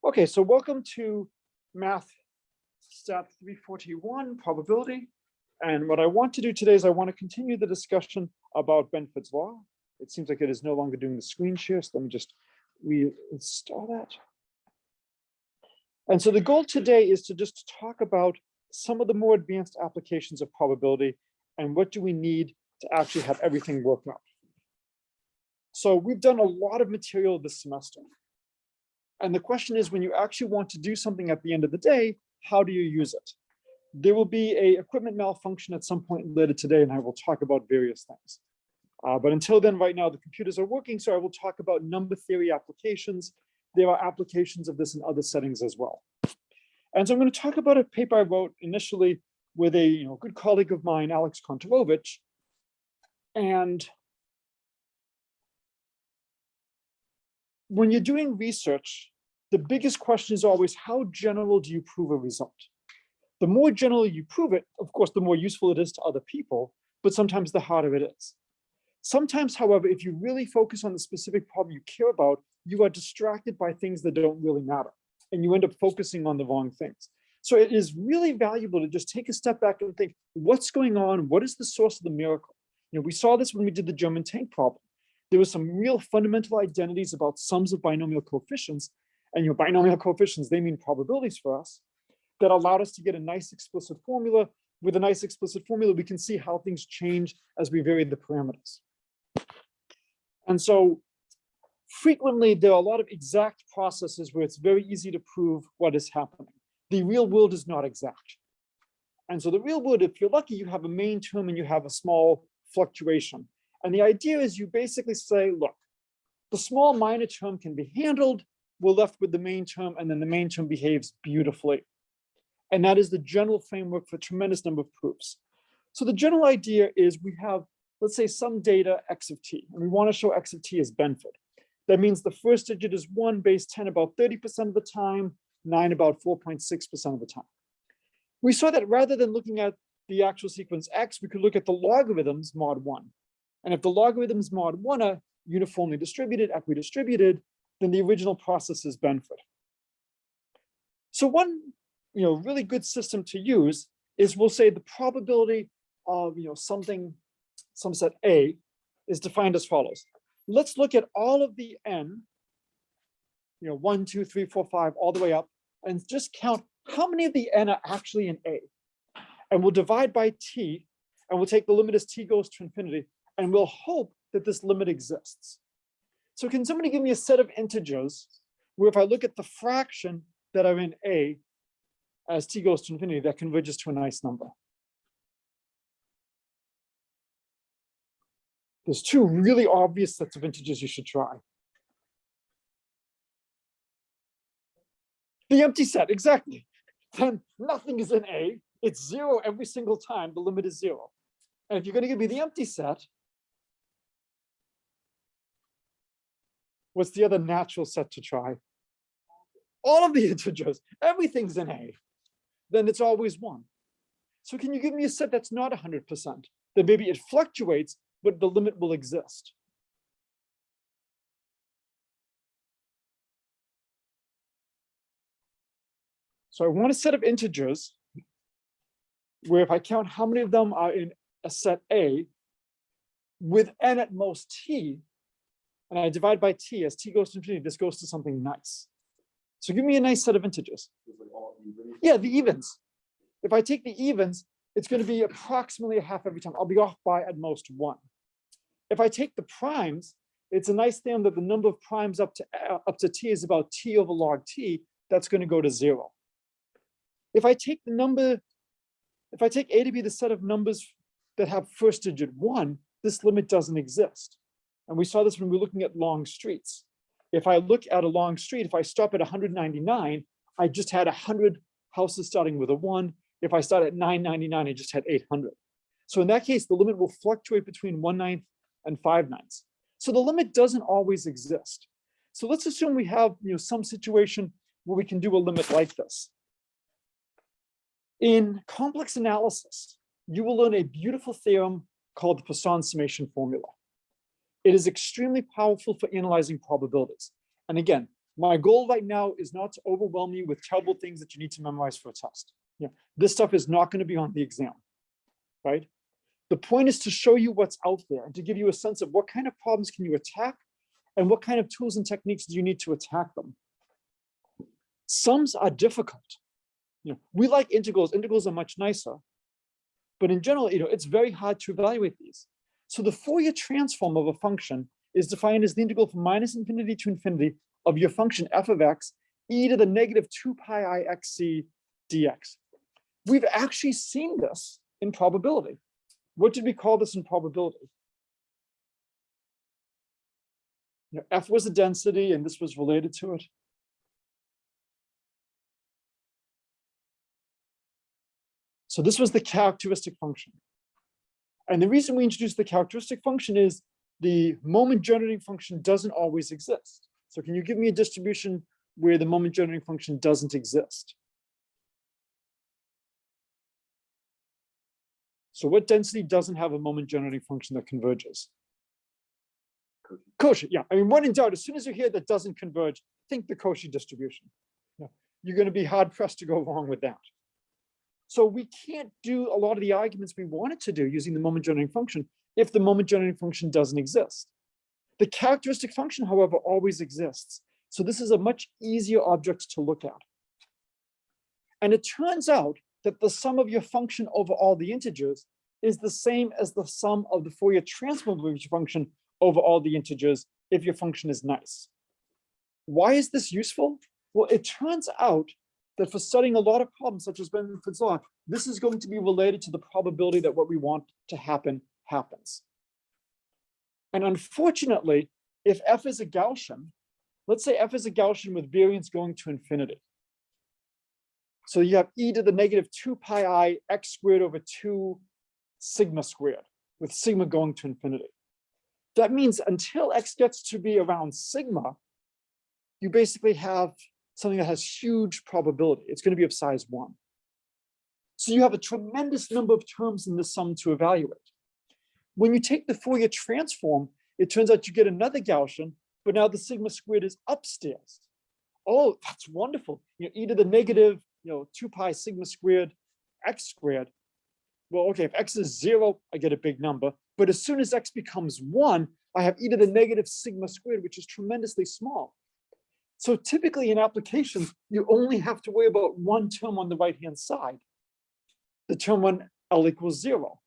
Okay, so welcome to Math Stat 341, probability. And what I want to do today is I want to continue the discussion about Benford's law. It seems like it is no longer doing the screen share, so let me just reinstall that. And so the goal today is to just talk about some of the more advanced applications of probability and what do we need to actually have everything work out. So we've done a lot of material this semester. And the question is, when you actually want to do something at the end of the day, how do you use it? There will be an equipment malfunction at some point later today, and I will talk about various things. But until then, right now, the computers are working, so I will talk about number theory applications. There are applications of this in other settings as well. And so I'm going to talk about a paper I wrote initially with a good colleague of mine, Alex Kontorovich. And when you're doing research, the biggest question is always, how general do you prove a result? The more general you prove it, of course, the more useful it is to other people, but sometimes the harder it is. Sometimes, however, if you really focus on the specific problem you care about, you are distracted by things that don't really matter, and you end up focusing on the wrong things. So it is really valuable to just take a step back and think, what's going on? What is the source of the miracle? We saw this when we did the German tank problem. There were some real fundamental identities about sums of binomial coefficients, and binomial coefficients, they mean probabilities for us, that allowed us to get a nice explicit formula. With a nice explicit formula, we can see how things change as we vary the parameters. And so frequently, there are a lot of exact processes where it's very easy to prove what is happening. The real world is not exact. And so the real world, if you're lucky, you have a main term and you have a small fluctuation. And the idea is you basically say, look, the small minor term can be handled. We're left with the main term, and then the main term behaves beautifully. And that is the general framework for a tremendous number of proofs. So the general idea is we have, let's say, some data x of t, and we want to show x of t as Benford. That means the first digit is 1, base 10 about 30% of the time, 9 about 4.6% of the time. We saw that rather than looking at the actual sequence x, we could look at the logarithms mod 1. And if the logarithms mod 1 are uniformly distributed, equidistributed, then the original process is Benford. So one really good system to use is, we'll say the probability of some set A is defined as follows. Let's look at all of the n, 1, 2, 3, 4, 5, all the way up, and just count how many of the n are actually in A. And we'll divide by t, and we'll take the limit as t goes to infinity, and we'll hope that this limit exists. So can somebody give me a set of integers where if I look at the fraction that are in A as t goes to infinity, that converges to a nice number? There's two really obvious sets of integers you should try. The empty set, exactly. Then nothing is in A. It's 0 every single time. The limit is 0. And if you're going to give me the empty set, what's the other natural set to try? All of the integers. Everything's in A. Then it's always 1. So can you give me a set that's not 100%? Then maybe it fluctuates, but the limit will exist. So I want a set of integers where if I count how many of them are in a set A with n at most t, and I divide by t, as t goes to infinity, this goes to something nice. So give me a nice set of integers. Yeah, the evens. If I take the evens, it's going to be approximately a half every time. I'll be off by at most 1. If I take the primes, it's a nice thing that the number of primes up to t is about t over log t. That's going to go to 0. If I take A to be the set of numbers that have first digit 1, this limit doesn't exist. And we saw this when we were looking at long streets. If I look at a long street, if I stop at 199, I just had 100 houses starting with a 1. If I start at 999, I just had 800. So in that case, the limit will fluctuate between 1/9 and 5/9. So the limit doesn't always exist. So let's assume we have some situation where we can do a limit like this. In complex analysis, you will learn a beautiful theorem called the Poisson summation formula. It is extremely powerful for analyzing probabilities. And again, My goal right now is not to overwhelm you with terrible things that you need to memorize for a test. This stuff is not going to be on the exam, right? The point is to show you what's out there and to give you a sense of what kind of problems can you attack and what kind of tools and techniques do you need to attack them. Sums are difficult. We like integrals. Integrals are much nicer. But in general, it's very hard to evaluate these. So the Fourier transform of a function is defined as the integral from -infinity to infinity of your function f of x e to the -2 pi I xc dx. We've actually seen this in probability. What did we call this in probability? F was a density, and this was related to it. So this was the characteristic function. And the reason we introduced the characteristic function is the moment generating function doesn't always exist. So can you give me a distribution where the moment generating function doesn't exist? So what density doesn't have a moment generating function that converges? Cauchy, yeah. I mean, when in doubt, as soon as you hear that doesn't converge, think the Cauchy distribution. You're going to be hard pressed to go wrong with that. So we can't do a lot of the arguments we wanted to do using the moment generating function if the moment generating function doesn't exist. The characteristic function, however, always exists. So this is a much easier object to look at. And it turns out that the sum of your function over all the integers is the same as the sum of the Fourier transform of your function over all the integers if your function is nice. Why is this useful? Well, it turns out that for studying a lot of problems, such as Benford's law, this is going to be related to the probability that what we want to happen happens. And unfortunately, if f is a Gaussian, let's say f is a Gaussian with variance going to infinity. So you have e to the -2 pi I x squared over 2 sigma squared, with sigma going to infinity. That means until x gets to be around sigma, you basically have something that has huge probability. It's going to be of size 1. So you have a tremendous number of terms in the sum to evaluate. When you take the Fourier transform, it turns out you get another Gaussian, but now the sigma squared is upstairs. Oh, that's wonderful. E to the -2 pi sigma squared x squared. Well, okay, if x is 0, I get a big number. But as soon as x becomes 1, I have e to the -sigma squared, which is tremendously small. So typically in applications, you only have to worry about one term on the right-hand side, the term when L equals 0.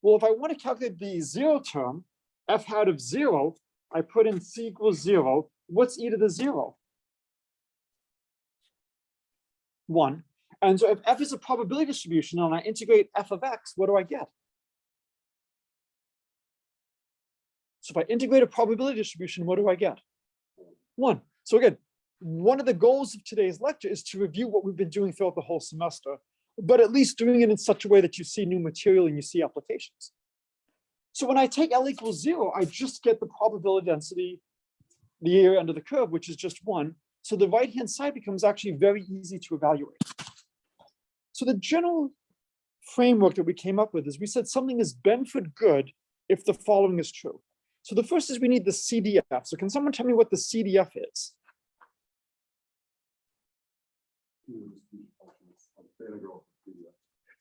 Well, if I want to calculate the 0 term, f hat of 0, I put in c equals 0. What's e to the 0? 1. And so if f is a probability distribution and I integrate f of x, what do I get? So if I integrate a probability distribution, what do I get? 1. So again, one of the goals of today's lecture is to review what we've been doing throughout the whole semester, but at least doing it in such a way that you see new material and you see applications. So when I take L equals 0, I just get the probability density, the area under the curve, which is just 1. So the right-hand side becomes actually very easy to evaluate. So the general framework that we came up with is we said something is Benford good if the following is true. So the first is we need the CDF. So can someone tell me what the CDF is?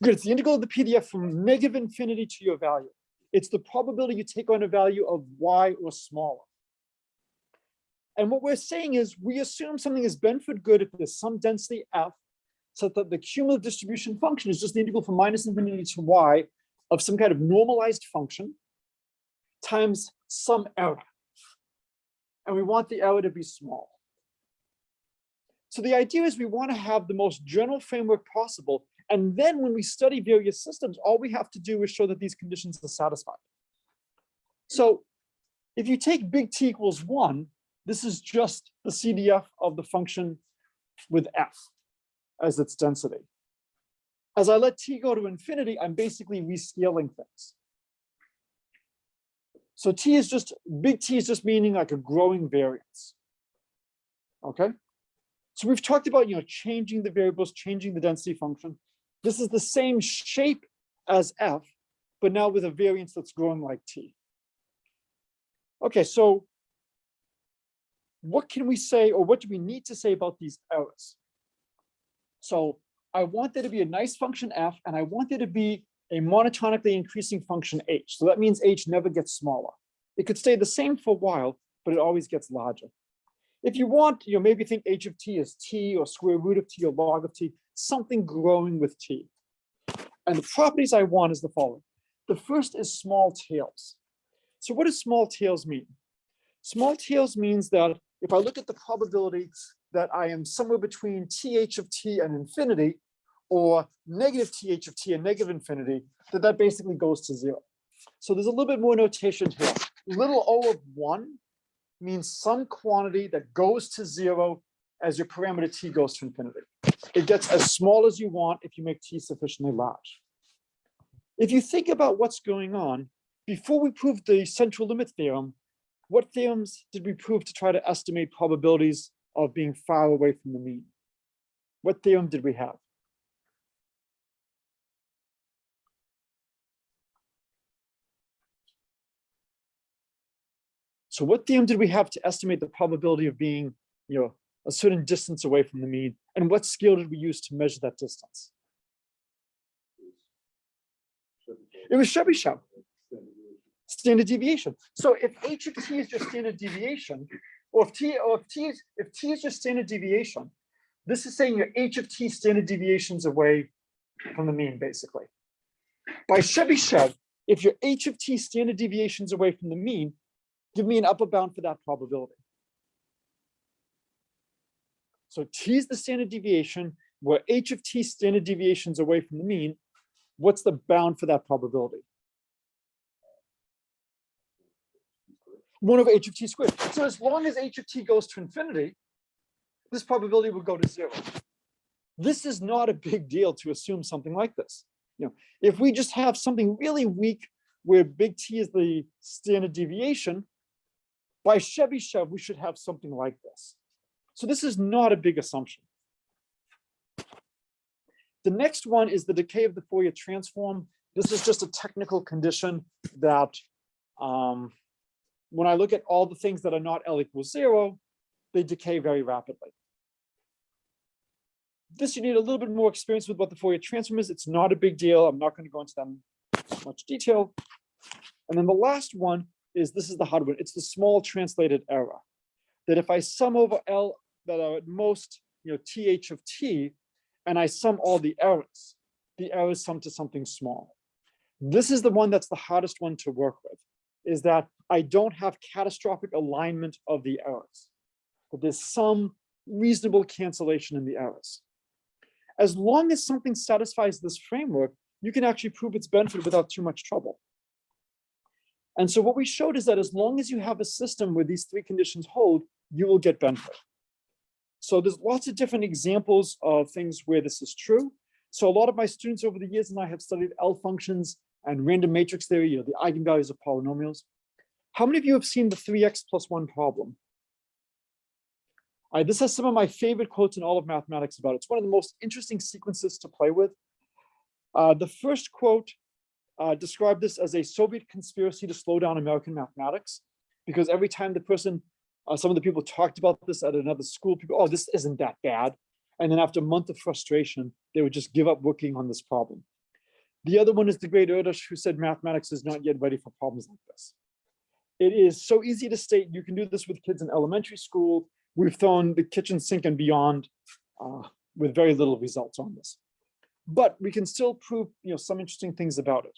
Good, it's the integral of the PDF from -infinity to your value. It's the probability you take on a value of y or smaller. And what we're saying is we assume something is Benford good if there's some density f, so that the cumulative distribution function is just the integral from -infinity to y of some kind of normalized function times some error. And we want the error to be small. So the idea is we want to have the most general framework possible. And then when we study various systems, all we have to do is show that these conditions are satisfied. So if you take big T equals 1, this is just the CDF of the function with f as its density. As I let t go to infinity, I'm basically rescaling things. So T is just, big T is just meaning like a growing variance. Okay? So we've talked about, changing the variables, changing the density function. This is the same shape as f, but now with a variance that's growing like t. Okay, so what can we say, or what do we need to say about these errors? So I want there to be a nice function f, and I want there to be a monotonically increasing function h. So that means h never gets smaller. It could stay the same for a while, but it always gets larger. If you want, maybe think h of t is t, or square root of t, or log of t, something growing with t. And the properties I want is the following. The first is small tails. So what does small tails mean? Small tails means that if I look at the probability that I am somewhere between th of t and infinity, or negative th of t and negative infinity, that basically goes to 0. So there's a little bit more notation here. Little o of 1 means some quantity that goes to 0 as your parameter t goes to infinity. It gets as small as you want if you make t sufficiently large. If you think about what's going on, before we proved the central limit theorem, what theorems did we prove to try to estimate probabilities of being far away from the mean? What theorem did we have? So what theorem did we have to estimate the probability of being, a certain distance away from the mean? And what scale did we use to measure that distance? It was Chebyshev. Standard deviation. So if h of t is your standard deviation, or if t is your standard deviation, this is saying your h of t standard deviations away from the mean, basically. By Chebyshev, if your h of t standard deviations away from the mean, give me an upper bound for that probability. So t is the standard deviation, where h of t standard deviations away from the mean. What's the bound for that probability? 1 over h of t squared. So as long as h of t goes to infinity, this probability will go to 0. This is not a big deal to assume something like this. If we just have something really weak where big T is the standard deviation, by Chebyshev, we should have something like this. So this is not a big assumption. The next one is the decay of the Fourier transform. This is just a technical condition that when I look at all the things that are not L equals 0, they decay very rapidly. This you need a little bit more experience with what the Fourier transform is. It's not a big deal. I'm not going to go into them in much detail. And then the last one is, this is the hard one. It's the small translated error. That if I sum over L that are at most, th of t, and I sum all the errors sum to something small. This is the one that's the hardest one to work with, is that I don't have catastrophic alignment of the errors, but there's some reasonable cancellation in the errors. As long as something satisfies this framework, you can actually prove its benefit without too much trouble. And so what we showed is that as long as you have a system where these three conditions hold, you will get benefit. So there's lots of different examples of things where this is true. So a lot of my students over the years and I have studied L functions and random matrix theory, the eigenvalues of polynomials. How many of you have seen the 3x plus 1 problem? This has some of my favorite quotes in all of mathematics about it. It's one of the most interesting sequences to play with. The first quote described this as a Soviet conspiracy to slow down American mathematics, because every time the person, some of the people talked about this at another school, people, oh, this isn't that bad. And then after a month of frustration, they would just give up working on this problem. The other one is the great Erdős, who said mathematics is not yet ready for problems like this. It is so easy to state. You can do this with kids in elementary school. We've thrown the kitchen sink and beyond with very little results on this. But we can still prove some interesting things about it.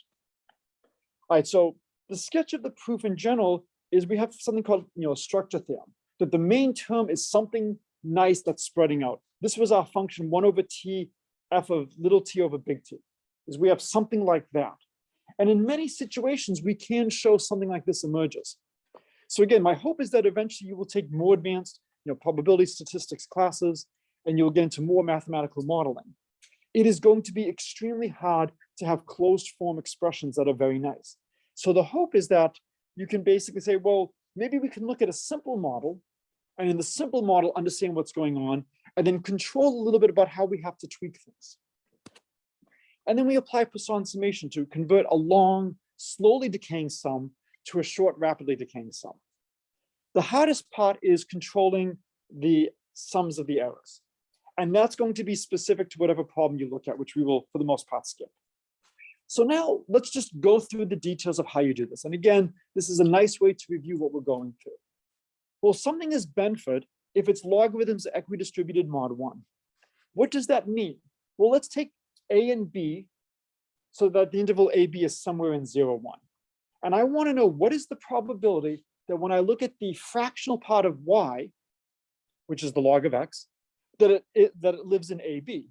All right, so the sketch of the proof in general is we have something called a structure theorem, that the main term is something nice that's spreading out. This was our function 1 over t f of little t over big T, is we have something like that. And in many situations, we can show something like this emerges. So again, my hope is that eventually you will take more advanced probability statistics classes, and you'll get into more mathematical modeling. It is going to be extremely hard to have closed form expressions that are very nice. So the hope is that you can basically say, well, maybe we can look at a simple model, and in the simple model, understand what's going on, and then control a little bit about how we have to tweak things. And then we apply Poisson summation to convert a long, slowly decaying sum to a short, rapidly decaying sum. The hardest part is controlling the sums of the errors. And that's going to be specific to whatever problem you look at, which we will, for the most part, skip. So now let's just go through the details of how you do this. And again, this is a nice way to review what we're going through. Well, something is Benford if its logarithms are equidistributed mod 1. What does that mean? Well, let's take A and B so that the interval AB is somewhere in 0, 1. And I want to know what is the probability that when I look at the fractional part of y, which is the log of x, that it lives in AB.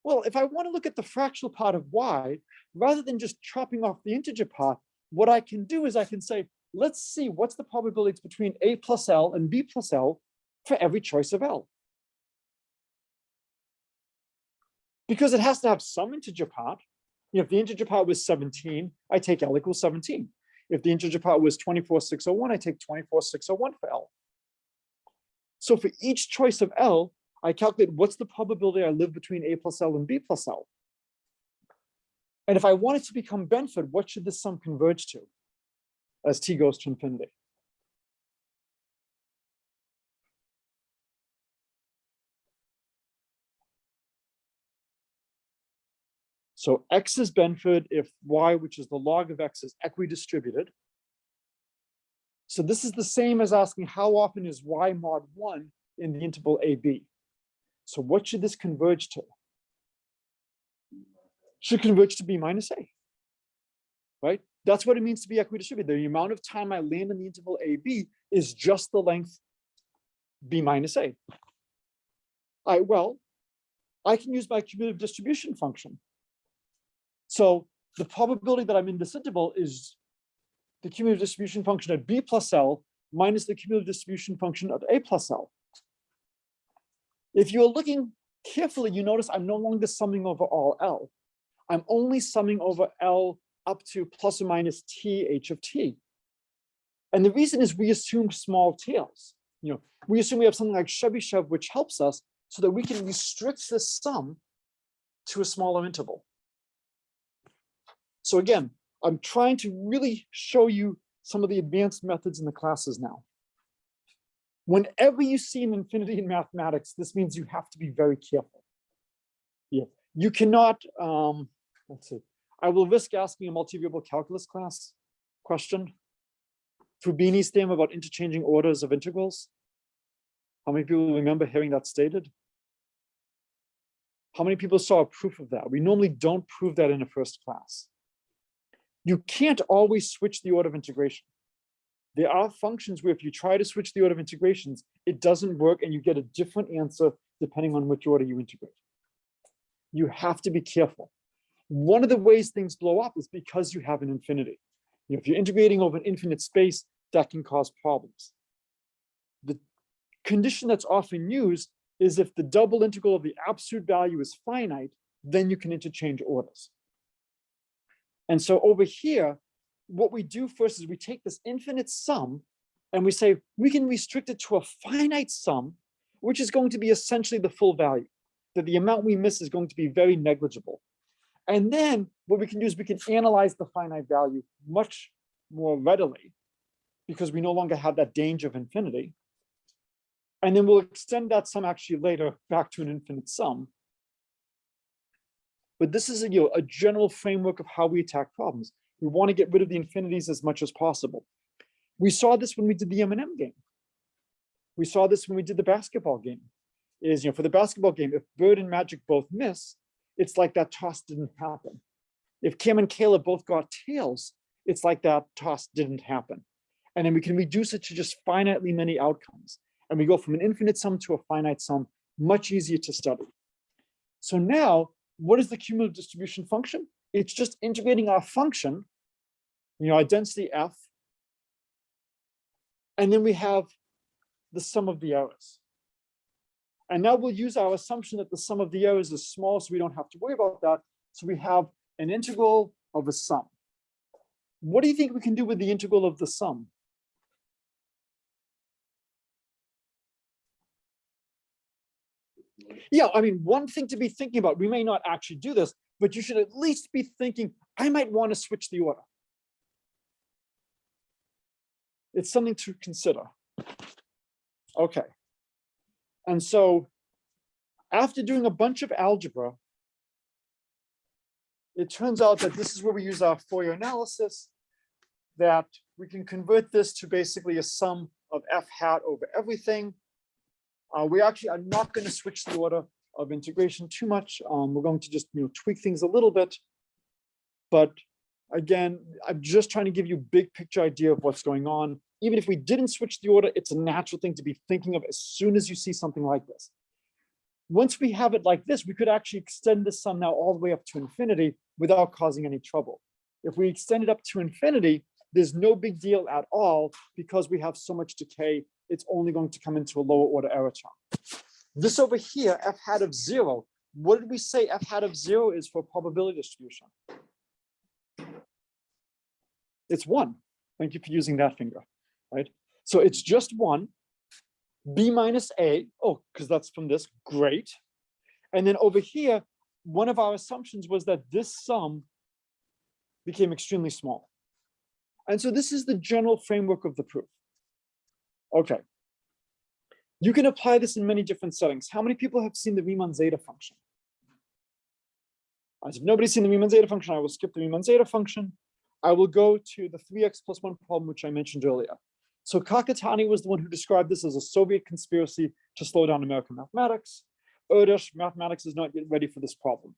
Well, if I want to look at the fractional part of y, rather than just chopping off the integer part, what I can do is I can say, let's see what's the probabilities between a plus L and b plus L for every choice of L. Because it has to have some integer part. If the integer part was 17, I take L equals 17. If the integer part was 24,601, I take 24,601 for L. So for each choice of L, I calculate what's the probability I live between a plus L and b plus L. And if I want it to become Benford, what should this sum converge to as t goes to infinity? So x is Benford if y, which is the log of x, is equidistributed. So this is the same as asking how often is y mod 1 in the interval AB. So what should this converge to? Should converge to b minus a, right? That's what it means to be equidistributed. The amount of time I land in the interval AB is just the length b minus a. Well, I can use my cumulative distribution function. So the probability that I'm in this interval is the cumulative distribution function at b plus L minus the cumulative distribution function at a plus L. If you're looking carefully, you notice I'm no longer summing over all L. I'm only summing over L up to plus or minus t h of t. And the reason is we assume small tails. We assume we have something like Chebyshev, which helps us so that we can restrict this sum to a smaller interval. So again, I'm trying to really show you some of the advanced methods in the classes now. Whenever you see an infinity in mathematics, this means you have to be very careful. Yeah, you cannot, let's see, I will risk asking a multivariable calculus class question. Fubini's theorem about interchanging orders of integrals. How many people remember hearing that stated? How many people saw a proof of that? We normally don't prove that in a first class. You can't always switch the order of integration. There are functions where if you try to switch the order of integrations, it doesn't work and you get a different answer depending on which order you integrate. You have to be careful. One of the ways things blow up is because you have an infinity. If you're integrating over an infinite space, that can cause problems. The condition that's often used is if the double integral of the absolute value is finite, then you can interchange orders. And so over here, what we do first is we take this infinite sum and we say we can restrict it to a finite sum, which is going to be essentially the full value, that the amount we miss is going to be very negligible. And then what we can do is we can analyze the finite value much more readily because we no longer have that danger of infinity. And then we'll extend that sum actually later back to an infinite sum. But this is a general framework of how we attack problems. We want to get rid of the infinities as much as possible. We saw this when we did the M&M game. We saw this when we did the basketball game. For the basketball game, if Bird and Magic both miss, it's like that toss didn't happen. If Kim and Kayla both got tails, it's like that toss didn't happen. And then we can reduce it to just finitely many outcomes. And we go from an infinite sum to a finite sum, much easier to study. So now, what is the cumulative distribution function? It's just integrating our function, our density f, and then we have the sum of the errors. And now we'll use our assumption that the sum of the errors is small, so we don't have to worry about that. So we have an integral of a sum. What do you think we can do with the integral of the sum? Yeah, I mean, one thing to be thinking about, we may not actually do this, but you should at least be thinking, I might want to switch the order. It's something to consider. Okay. And so after doing a bunch of algebra, it turns out that this is where we use our Fourier analysis, that we can convert this to basically a sum of f hat over everything. We actually are not going to switch the order of integration too much. We're going to just tweak things a little bit. But again, I'm just trying to give you a big picture idea of what's going on. Even if we didn't switch the order, it's a natural thing to be thinking of as soon as you see something like this. Once we have it like this, we could actually extend the sum now all the way up to infinity without causing any trouble. If we extend it up to infinity, there's no big deal at all because we have so much decay. It's only going to come into a lower order error term. This over here, f hat of 0, what did we say f hat of 0 is for probability distribution? It's 1. Thank you for using that finger, right? So it's just 1. B minus A, oh, because that's from this, great. And then over here, one of our assumptions was that this sum became extremely small. And so this is the general framework of the proof. Okay. You can apply this in many different settings. How many people have seen the Riemann zeta function? As if nobody's seen the Riemann zeta function, I will skip the Riemann zeta function. I will go to the 3x plus 1 problem, which I mentioned earlier. So Kakatani was the one who described this as a Soviet conspiracy to slow down American mathematics. Erdős, mathematics is not yet ready for this problem.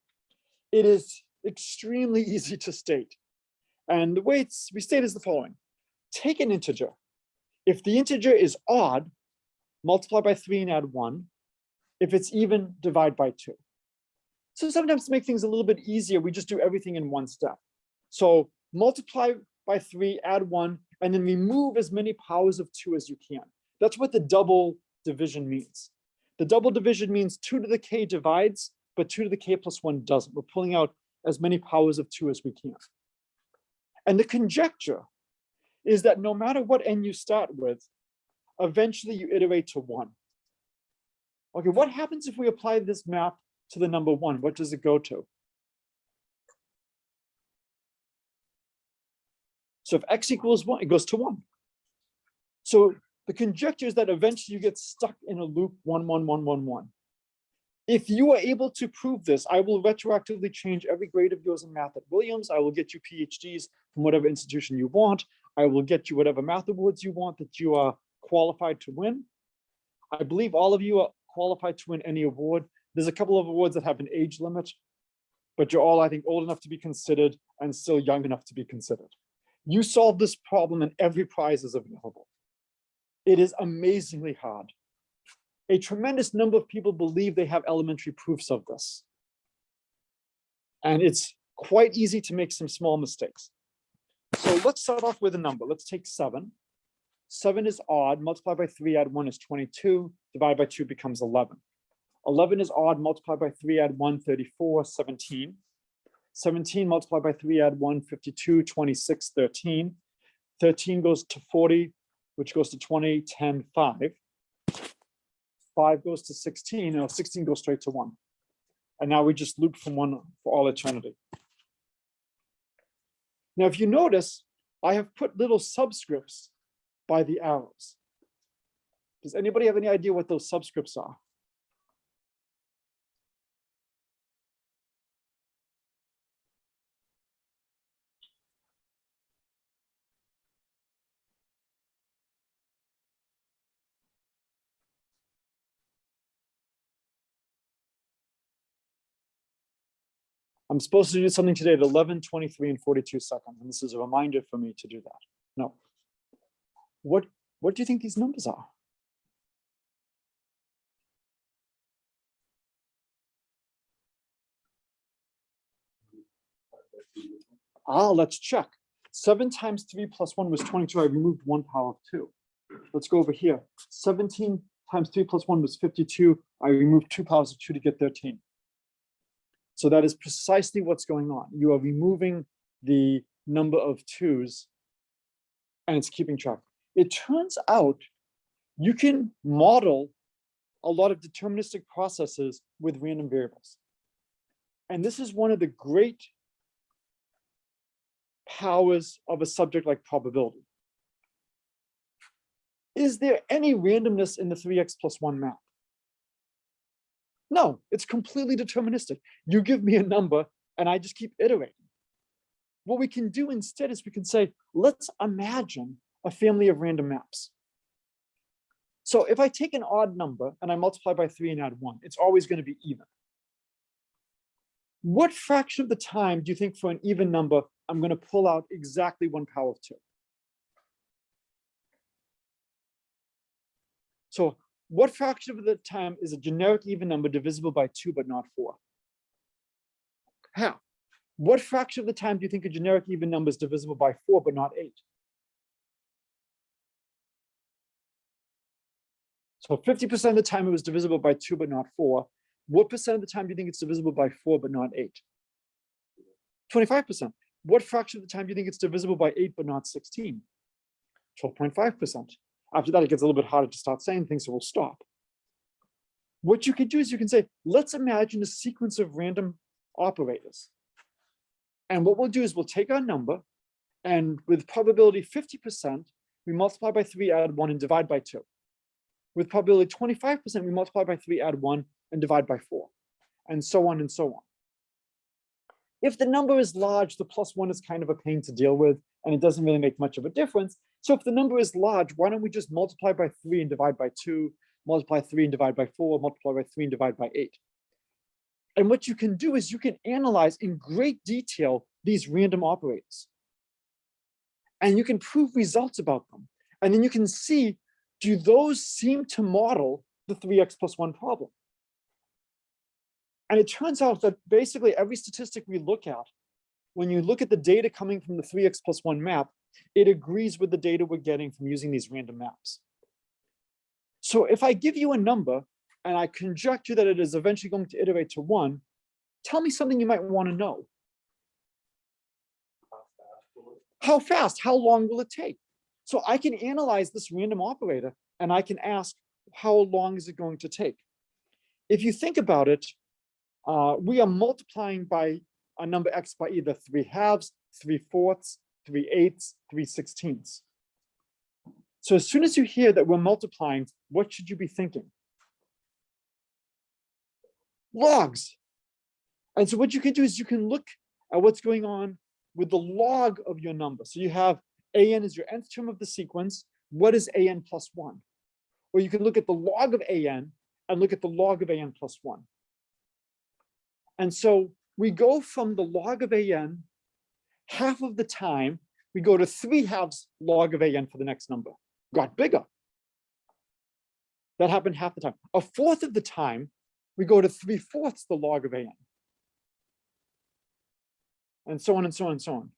It is extremely easy to state. And the way we state is the following. Take an integer. If the integer is odd, multiply by 3 and add 1. If it's even, divide by 2. So sometimes to make things a little bit easier, we just do everything in one step. So multiply by 3, add 1, and then remove as many powers of 2 as you can. That's what the double division means. The double division means 2 to the k divides, but 2 to the k plus 1 doesn't. We're pulling out as many powers of 2 as we can. And the conjecture is that no matter what n you start with, eventually you iterate to 1. Okay, what happens if we apply this map to the number 1? What does it go to? So if x equals 1, it goes to 1. So the conjecture is that eventually you get stuck in a loop 1, 1, 1, 1, 1. If you are able to prove this, I will retroactively change every grade of yours in math at Williams. I will get you PhDs from whatever institution you want. I will get you whatever math awards you want that you are qualified to win. I believe all of you are qualified to win any award. There's a couple of awards that have an age limit, but you're all, I think, old enough to be considered and still young enough to be considered. You solve this problem and every prize is available. It is amazingly hard. A tremendous number of people believe they have elementary proofs of this. And it's quite easy to make some small mistakes. So let's start off with a number. Let's take 7. 7 is odd, multiply by 3, add 1 is 22, divide by 2 becomes 11. 11 is odd, multiply by 3, add 1, 34, 17. 17 multiplied by 3, add 1, 52, 26, 13. 13 goes to 40, which goes to 20, 10, 5. 5 goes to 16, and 16 goes straight to 1. And now we just loop from 1 for all eternity. Now, if you notice, I have put little subscripts by the arrows. Does anybody have any idea what those subscripts are? I'm supposed to do something today at 11, 23, and 42 seconds, and this is a reminder for me to do that. No. What do you think these numbers are? Let's check. 7 times 3 plus 1 was 22. I removed 1 power of 2. Let's go over here. 17 times 3 plus 1 was 52. I removed 2 powers of 2 to get 13. So that is precisely what's going on. You are removing the number of 2's and it's keeping track. It turns out you can model a lot of deterministic processes with random variables. And this is one of the great powers of a subject like probability. Is there any randomness in the 3x plus 1 map? No, it's completely deterministic. You give me a number and I just keep iterating. What we can do instead is we can say, let's imagine a family of random maps. So if I take an odd number and I multiply by 3 and add 1, it's always going to be even. What fraction of the time do you think for an even number, I'm going to pull out exactly 1 power of 2? So what fraction of the time is a generic even number divisible by 2 but not 4? Half. What fraction of the time do you think a generic even number is divisible by 4 but not 8? So 50% of the time it was divisible by 2 but not 4. What percent of the time do you think it's divisible by 4 but not 8? 25%. What fraction of the time do you think it's divisible by 8 but not 16? 12.5%. After that, it gets a little bit harder to start saying things, so we'll stop. What you can do is you can say, let's imagine a sequence of random operators. And what we'll do is we'll take our number, and with probability 50%, we multiply by 3, add 1, and divide by 2. With probability 25%, we multiply by 3, add 1, and divide by 4, and so on and so on. If the number is large, the plus 1 is kind of a pain to deal with, and it doesn't really make much of a difference. So if the number is large, why don't we just multiply by 3 and divide by 2, multiply 3 and divide by 4, multiply by 3 and divide by 8. And what you can do is you can analyze in great detail these random operators. And you can prove results about them. And then you can see, do those seem to model the 3x plus 1 problem? And it turns out that basically every statistic we look at, when you look at the data coming from the 3x plus 1 map, it agrees with the data we're getting from using these random maps. So if I give you a number and I conjecture that it is eventually going to iterate to 1, tell me something you might want to know. How fast? How long will it take? So I can analyze this random operator and I can ask, how long is it going to take? If you think about it, we are multiplying by a number x by either 3/2, 3/4, 3/8, 3/16. So as soon as you hear that we're multiplying, what should you be thinking? Logs. And so what you can do is you can look at what's going on with the log of your number. So you have an is your nth term of the sequence. What is an plus 1? Or you can look at the log of an and look at the log of an plus 1. And so we go from the log of an, half of the time, we go to 3/2 log of an for the next number. Got bigger. That happened half the time. 1/4 of the time, we go to 3/4 the log of an. And so on and so on and so on.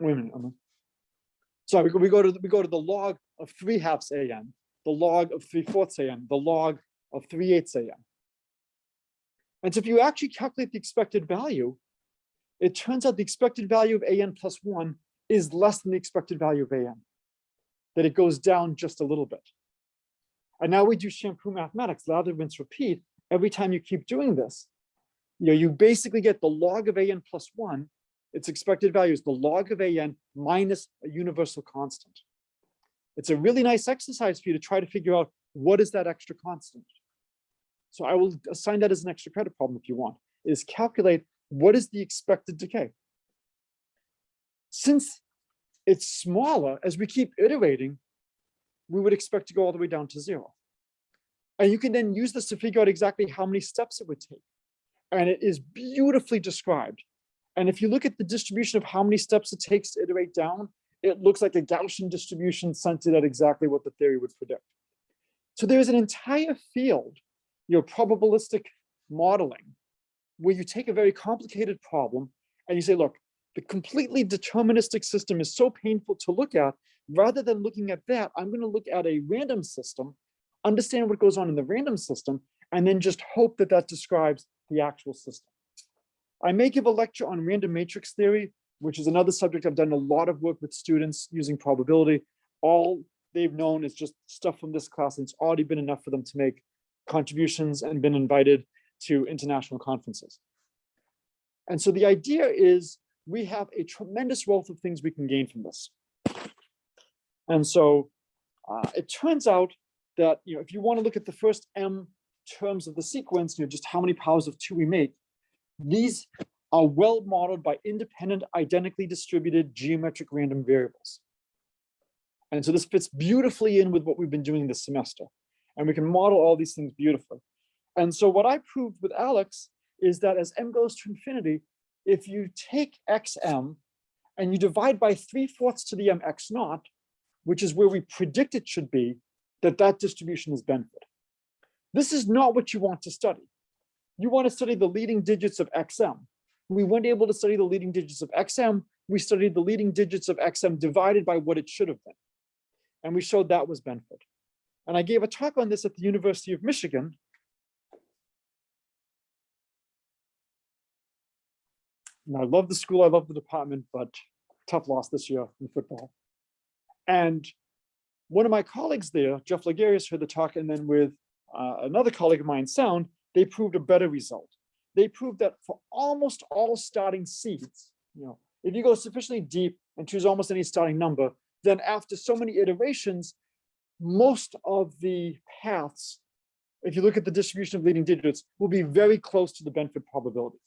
Wait a minute. Sorry, we go to the log of 3/2 an, the log of 3/4 an, the log of 3/8 an. And so if you actually calculate the expected value, it turns out the expected value of an plus 1 is less than the expected value of an, that it goes down just a little bit. And now we do shampoo mathematics, lather, rinse, repeat. Every time you keep doing this, you basically get the log of an plus 1. Its expected value is the log of an minus a universal constant. It's a really nice exercise for you to try to figure out what is that extra constant. So I will assign that as an extra credit problem if you want, is calculate what is the expected decay. Since it's smaller, as we keep iterating, we would expect to go all the way down to 0. And you can then use this to figure out exactly how many steps it would take. And it is beautifully described. And if you look at the distribution of how many steps it takes to iterate down, it looks like a Gaussian distribution centered at exactly what the theory would predict. So there's an entire field, probabilistic modeling, where you take a very complicated problem and you say, look, the completely deterministic system is so painful to look at. Rather than looking at that, I'm going to look at a random system, understand what goes on in the random system, and then just hope that that describes the actual system. I may give a lecture on random matrix theory, which is another subject I've done a lot of work with students using probability. All they've known is just stuff from this class, and it's already been enough for them to make contributions and been invited to international conferences. And so the idea is we have a tremendous wealth of things we can gain from this. And so it turns out that if you want to look at the first m terms of the sequence, just how many powers of 2 we make, these are well modeled by independent, identically distributed geometric random variables. And so this fits beautifully in with what we've been doing this semester. And we can model all these things beautifully. And so what I proved with Alex is that as m goes to infinity, if you take xm and you divide by 3/4 to the m x naught, which is where we predict it should be, that distribution is Benford. This is not what you want to study. You want to study the leading digits of xm. We weren't able to study the leading digits of xm. We studied the leading digits of xm divided by what it should have been. And we showed that was Benford. And I gave a talk on this at the University of Michigan. And I love the school, I love the department, but tough loss this year in football. And one of my colleagues there, Jeff Legarius, heard the talk, and then with another colleague of mine, Sound, they proved a better result. They proved that for almost all starting seeds, if you go sufficiently deep and choose almost any starting number, then after so many iterations, most of the paths, if you look at the distribution of leading digits, will be very close to the Benford probabilities.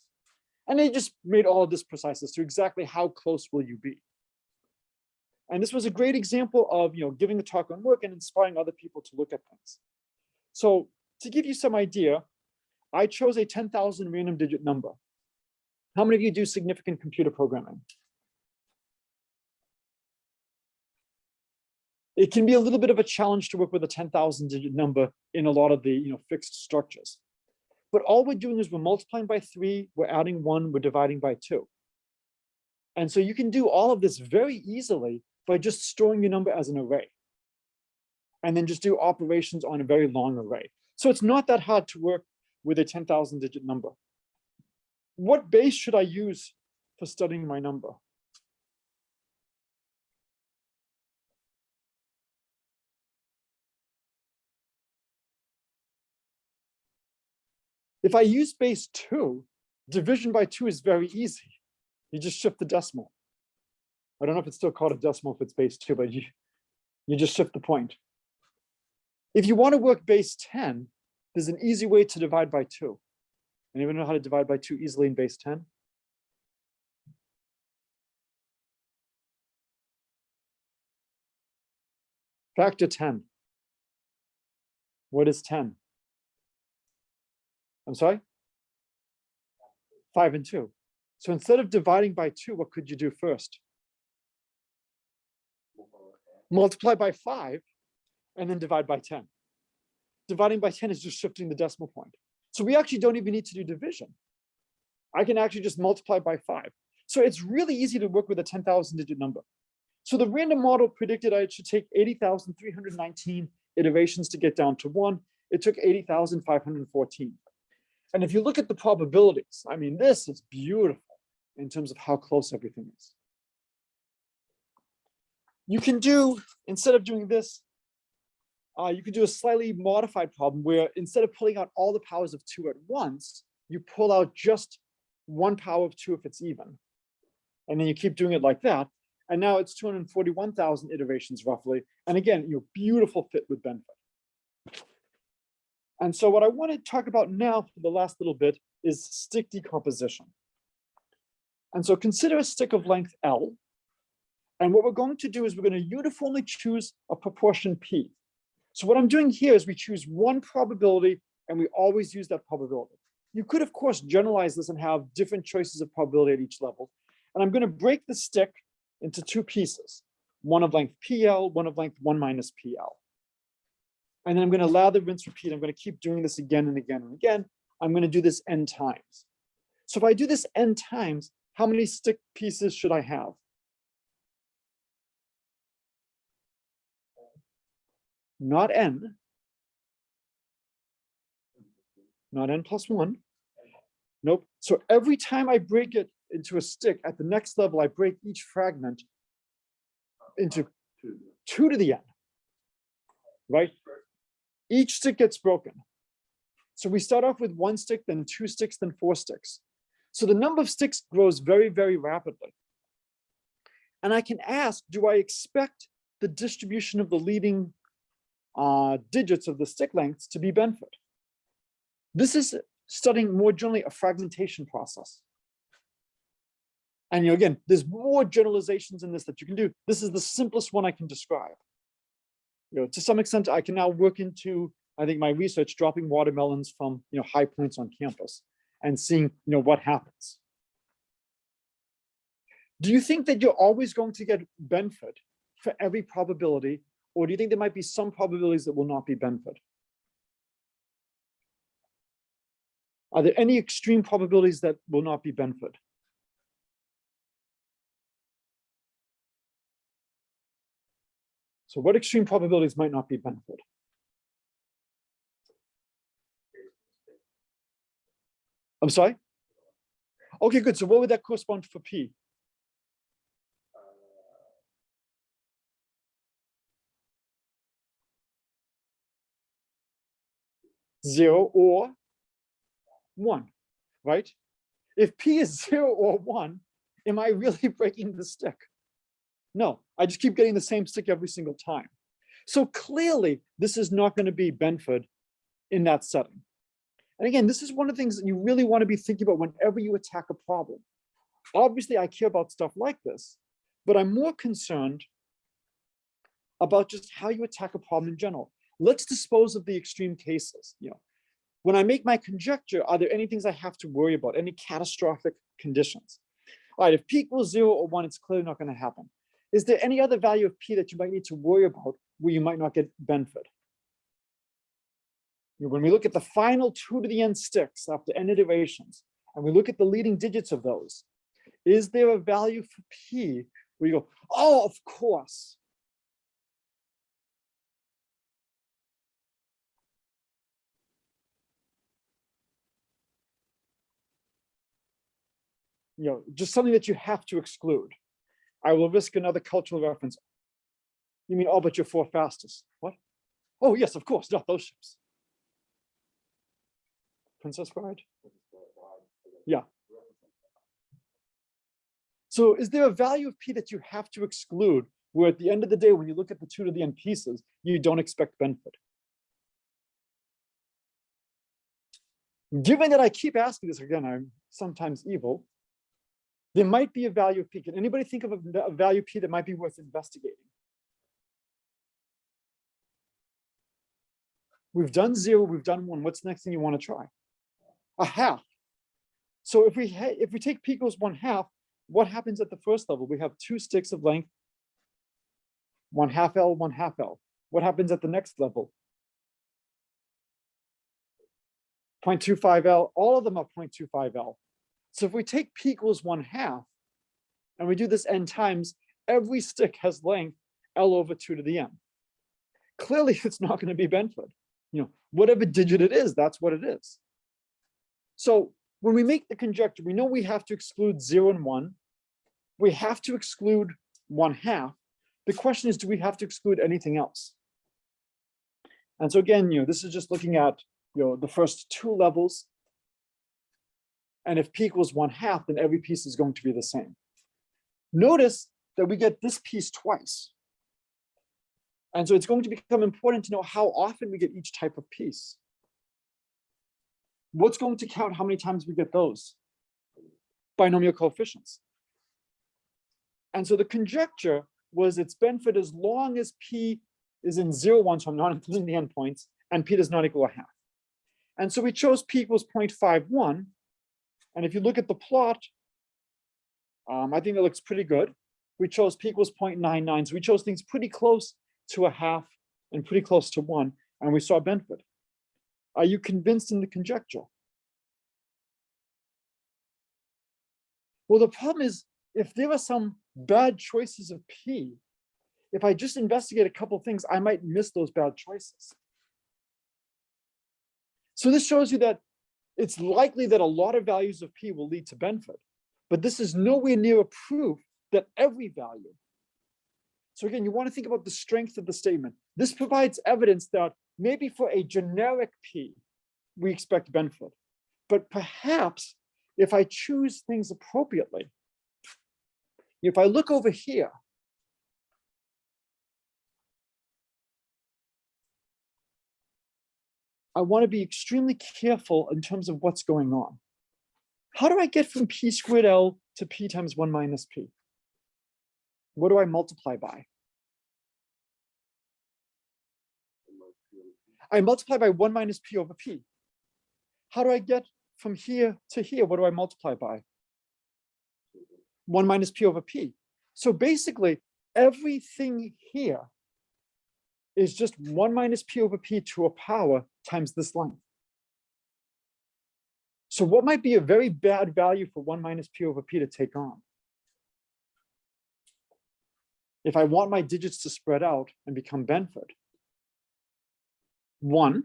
And they just made all of this precise as to exactly how close will you be. And this was a great example of giving the talk on work and inspiring other people to look at things. So to give you some idea, I chose a 10,000 random digit number. How many of you do significant computer programming? It can be a little bit of a challenge to work with a 10,000 digit number in a lot of the fixed structures. But all we're doing is we're multiplying by 3, we're adding 1, we're dividing by 2. And so you can do all of this very easily by just storing your number as an array. And then just do operations on a very long array. So it's not that hard to work with a 10,000 digit number. What base should I use for studying my number? If I use base 2, division by 2 is very easy. You just shift the decimal. I don't know if it's still called a decimal if it's base 2, but you just shift the point. If you want to work base 10, there's an easy way to divide by 2. Anyone know how to divide by 2 easily in base 10? Factor 10. What is 10? I'm sorry? 5 and 2. So instead of dividing by 2, what could you do first? Multiply by 5 and then divide by 10. Dividing by 10 is just shifting the decimal point. So we actually don't even need to do division. I can actually just multiply by 5. So it's really easy to work with a 10,000 digit number. So the random model predicted it should take 80,319 iterations to get down to 1. It took 80,514. And if you look at the probabilities, I mean, this is beautiful in terms of how close everything is. You can do, instead of doing this, you could do a slightly modified problem where instead of pulling out all the powers of 2 at once, you pull out just 1 power of 2 if it's even. And then you keep doing it like that. And now it's 241,000 iterations roughly. And again, beautiful fit with Benford. And so what I want to talk about now for the last little bit is stick decomposition. And so consider a stick of length L. And what we're going to do is we're going to uniformly choose a proportion P. So what I'm doing here is we choose one probability and we always use that probability. You could, of course, generalize this and have different choices of probability at each level. And I'm going to break the stick into 2 pieces, one of length PL, one of length 1 minus PL. And then I'm going to allow the rinse repeat. I'm going to keep doing this again and again and again. I'm going to do this n times. So if I do this n times, how many stick pieces should I have? Not n. Not n plus 1. Nope. So every time I break it into a stick, at the next level, I break each fragment into 2 to the n, right? Each stick gets broken. So we start off with 1 stick, then 2 sticks, then 4 sticks. So the number of sticks grows very, very rapidly. And I can ask, do I expect the distribution of the leading digits of the stick lengths to be Benford. This is studying more generally a fragmentation process. And again, there's more generalizations in this that you can do. This is the simplest one I can describe. To some extent, I can now work into, I think, my research, dropping watermelons from high points on campus and seeing what happens. Do you think that you're always going to get Benford for every probability, or do you think there might be some probabilities that will not be Benford? Are there any extreme probabilities that will not be Benford? So what extreme probabilities might not be Benford? I'm sorry? Okay, good. So what would that correspond to for P? Zero or one, right? If P is 0 or 1, am I really breaking the stick? No, I just keep getting the same stick every single time. So clearly, this is not going to be Benford in that setting. And again, this is one of the things that you really want to be thinking about whenever you attack a problem. Obviously, I care about stuff like this, but I'm more concerned about just how you attack a problem in general. Let's dispose of the extreme cases. When I make my conjecture, are there any things I have to worry about? Any catastrophic conditions? All right, if P equals 0 or 1, it's clearly not going to happen. Is there any other value of P that you might need to worry about where you might not get Benford? When we look at the final 2 to the n sticks after n iterations, and we look at the leading digits of those, is there a value for P where you go, oh, of course. Just something that you have to exclude. I will risk another cultural reference. You mean, oh, but you're 4 fastest. What? Oh, yes, of course, not those ships. Princess Bride? Yeah. So is there a value of P that you have to exclude where at the end of the day, when you look at the 2 to the n pieces, you don't expect Benford? Given that I keep asking this, again, I'm sometimes evil, there might be a value of P. Can anybody think of a value of P that might be worth investigating? We've done 0, we've done 1. What's the next thing you want to try? A half. So if we take P equals 1/2, what happens at the first level? We have 2 sticks of length, 1/2 L, 1/2 L. What happens at the next level? 0.25 L. All of them are 0.25 L. So if we take P equals 1/2, and we do this n times, every stick has length L over 2 to the n. Clearly, it's not going to be Benford. Whatever digit it is, that's what it is. So when we make the conjecture, we know we have to exclude 0 and 1. We have to exclude 1/2. The question is, do we have to exclude anything else? And so again, this is just looking at the first 2 levels. And if P equals 1/2, then every piece is going to be the same. Notice that we get this piece twice. And so it's going to become important to know how often we get each type of piece. What's going to count how many times we get those? Binomial coefficients. And so the conjecture was it's Benford as long as P is in 0, 1, so I'm not including the endpoints, and P does not equal 1/2. And so we chose P equals 0.51. And if you look at the plot, I think it looks pretty good. We chose P equals 0.99. So we chose things pretty close to 1/2 and pretty close to 1, and we saw Benford. Are you convinced in the conjecture? Well, the problem is, if there are some bad choices of P, if I just investigate a couple of things, I might miss those bad choices. So this shows you that it's likely that a lot of values of P will lead to Benford, but this is nowhere near a proof that every value. So again, you want to think about the strength of the statement. This provides evidence that maybe for a generic P, we expect Benford. But perhaps if I choose things appropriately, if I look over here, I want to be extremely careful in terms of what's going on. How do I get from p squared L to p times 1 minus p? What do I multiply by? I multiply by 1 minus p over p. How do I get from here to here? What do I multiply by? 1 minus p over p. So basically, everything here is just 1 minus p over p to a power times this length. So what might be a very bad value for 1 minus p over p to take on? If I want my digits to spread out and become Benford. 1.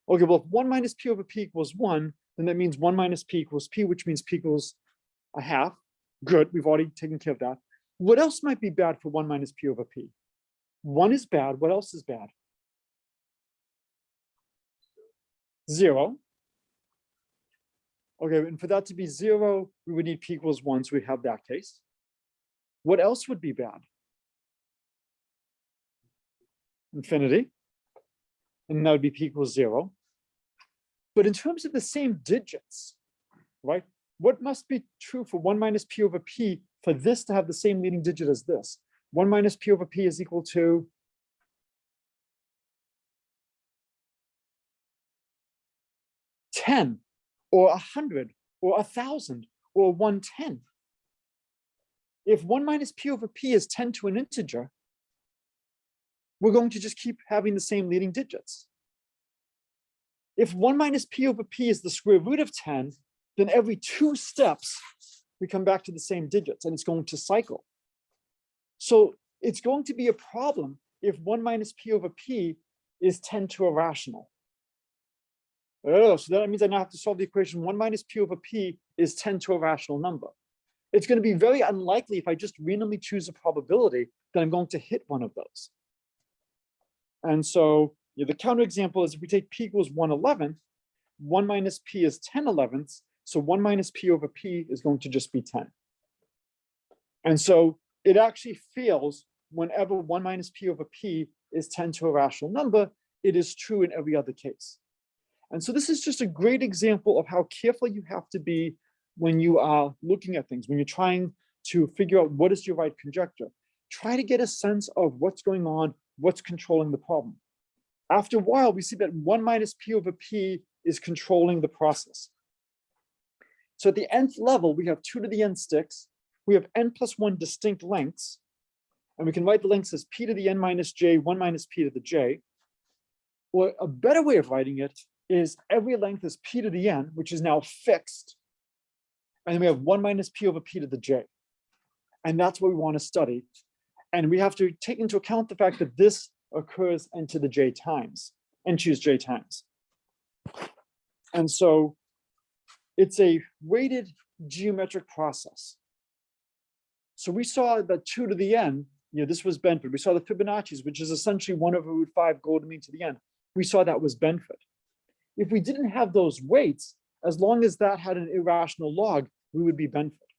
Okay, well, if 1 minus p over p equals 1, then that means 1 minus p equals p, which means p equals a half. Good, we've already taken care of that. What else might be bad for 1 minus p over p? 1 is bad, what else is bad? 0. Okay, and for that to be 0, we would need p equals 1, so we have that case. What else would be bad? Infinity. And that would be p equals 0. But in terms of the same digits, right? What must be true for 1 minus p over p for this to have the same leading digit as this? 1 minus p over p is equal to 10, or 100, or 1,000, or 110. If 1 minus p over p is 10 to an integer, we're going to just keep having the same leading digits. If 1 minus p over p is the square root of 10, then every 2 steps, we come back to the same digits, and it's going to cycle. So it's going to be a problem if 1 minus p over p is 10 to a rational. Oh, so that means I now have to solve the equation 1 minus p over p is 10 to a rational number. It's going to be very unlikely if I just randomly choose a probability that I'm going to hit one of those. And so the counterexample is if we take p equals 1/11, 1 minus p is 10/11ths, so 1 minus p over p is going to just be 10. And so it actually fails whenever 1 minus p over p is 10 to a rational number. It is true in every other case. And so this is just a great example of how careful you have to be when you are looking at things, when you're trying to figure out what is your right conjecture. Try to get a sense of what's going on, what's controlling the problem. After a while, we see that 1 minus p over p is controlling the process. So at the nth level, we have 2 to the n sticks. We have n plus 1 distinct lengths. And we can write the lengths as p to the n minus j, 1 minus p to the j. Or a better way of writing it is every length is p to the n, which is now fixed. And then we have 1 minus p over p to the j. And that's what we want to study. And we have to take into account the fact that this occurs n to the j times, n choose j times. And so it's a weighted geometric process. So we saw that 2 to the n, this was Benford. We saw the Fibonacci's, which is essentially 1/√5 golden mean to the n. We saw that was Benford. If we didn't have those weights, as long as that had an irrational log, we would be Benford.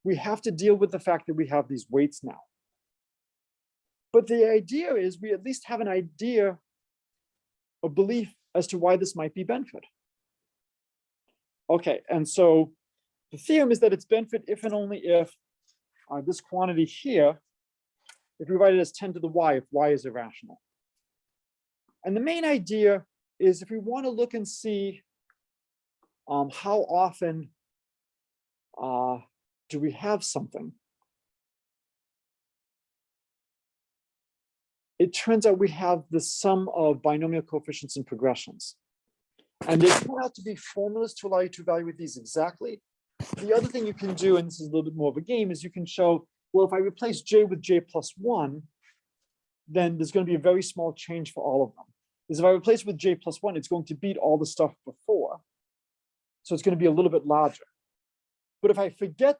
We have to deal with the fact that we have these weights now. But the idea is we at least have an idea, a belief as to why this might be Benford. Okay, and so the theorem is that it's Benford if and only if this quantity here, if we write it as 10 to the y, if y is irrational. And the main idea is if we want to look and see how often do we have something, it turns out we have the sum of binomial coefficients and progressions. And they turn out to be formulas to allow you to evaluate these exactly. The other thing you can do, and this is a little bit more of a game, is you can show, well, if I replace j with j plus 1, then there's going to be a very small change for all of them. Because if I replace with j plus 1, it's going to beat all the stuff before. So it's going to be a little bit larger. But if I forget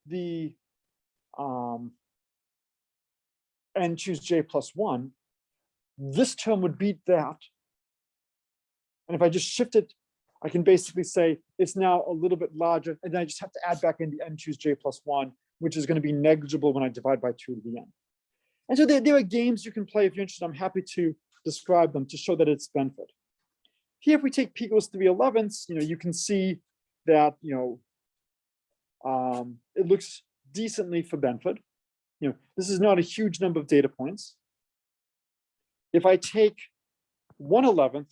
the and choose j plus 1, this term would beat that. And if I just shift it, I can basically say it's now a little bit larger, and then I just have to add back in the n choose j plus 1, which is going to be negligible when I divide by 2 to the n. And so there are games you can play if you're interested. I'm happy to describe them to show that it's Benford. Here, if we take p equals 3/11, you can see that, it looks decently for Benford. This is not a huge number of data points. If I take 1/11,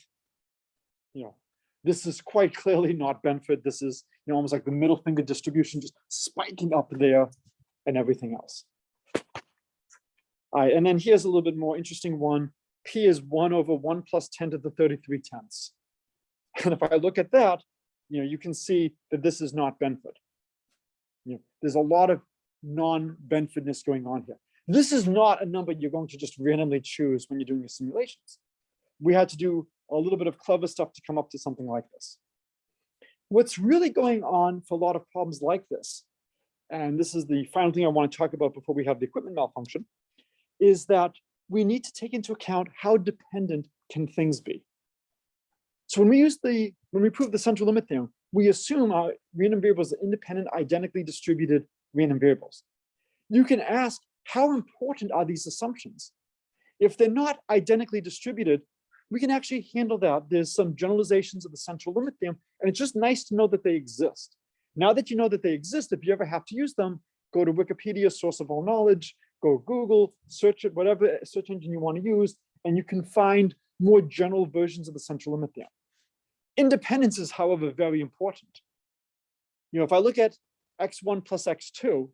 this is quite clearly not Benford. This is, almost like the middle finger distribution just spiking up there and everything else. All right, and then here's a little bit more interesting one. P is 1/1 + 10⁻³3. And if I look at that, you can see that this is not Benford. There's a lot of non-Benfordness going on here. This is not a number you're going to just randomly choose when you're doing your simulations. We had to do a little bit of clever stuff to come up to something like this. What's really going on for a lot of problems like this, and this is the final thing I want to talk about before we have the equipment malfunction, is that we need to take into account how dependent can things be. So when we prove the central limit theorem, we assume our random variables are independent, identically distributed random variables. You can ask, how important are these assumptions? If they're not identically distributed, we can actually handle that. There's some generalizations of the central limit theorem, and it's just nice to know that they exist. Now that you know that they exist, if you ever have to use them, go to Wikipedia, source of all knowledge, go Google, search it, whatever search engine you want to use, and you can find more general versions of the central limit theorem. Independence is, however, very important. If I look at x1 plus x2,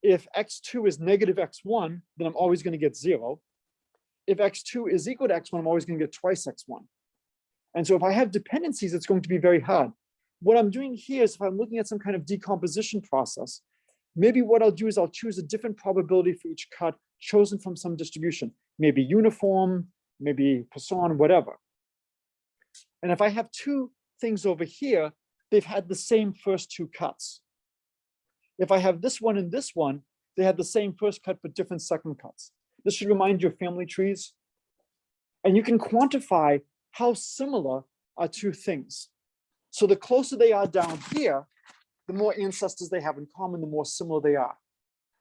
if x2 is negative x1, then I'm always going to get 0. If x2 is equal to x1, I'm always going to get twice x1. And so if I have dependencies, it's going to be very hard. What I'm doing here is if I'm looking at some kind of decomposition process, maybe what I'll do is I'll choose a different probability for each cut chosen from some distribution, maybe uniform, maybe Poisson, whatever. And if I have two things over here, they've had the same first two cuts. If I have this one and this one, they had the same first cut but different second cuts. This should remind you of family trees. And you can quantify how similar are two things. So the closer they are down here, the more ancestors they have in common, the more similar they are.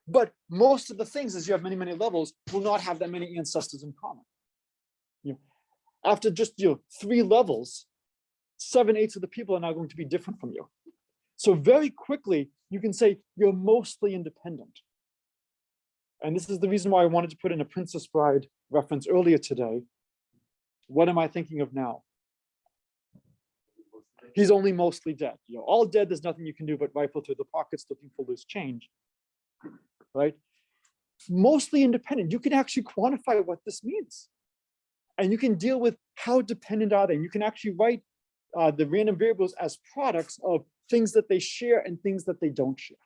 But most of the things, as you have many, many levels, will not have that many ancestors in common. After just 3 levels, 7/8 of the people are now going to be different from you. So very quickly, you can say you're mostly independent. And this is the reason why I wanted to put in a Princess Bride reference earlier today. What am I thinking of now? He's only mostly dead. All dead, there's nothing you can do but rifle through the pockets looking for loose change, right? Mostly independent. You can actually quantify what this means. And you can deal with how dependent are they. And you can actually write the random variables as products of things that they share and things that they don't share.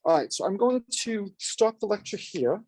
All right, so I'm going to stop the lecture here.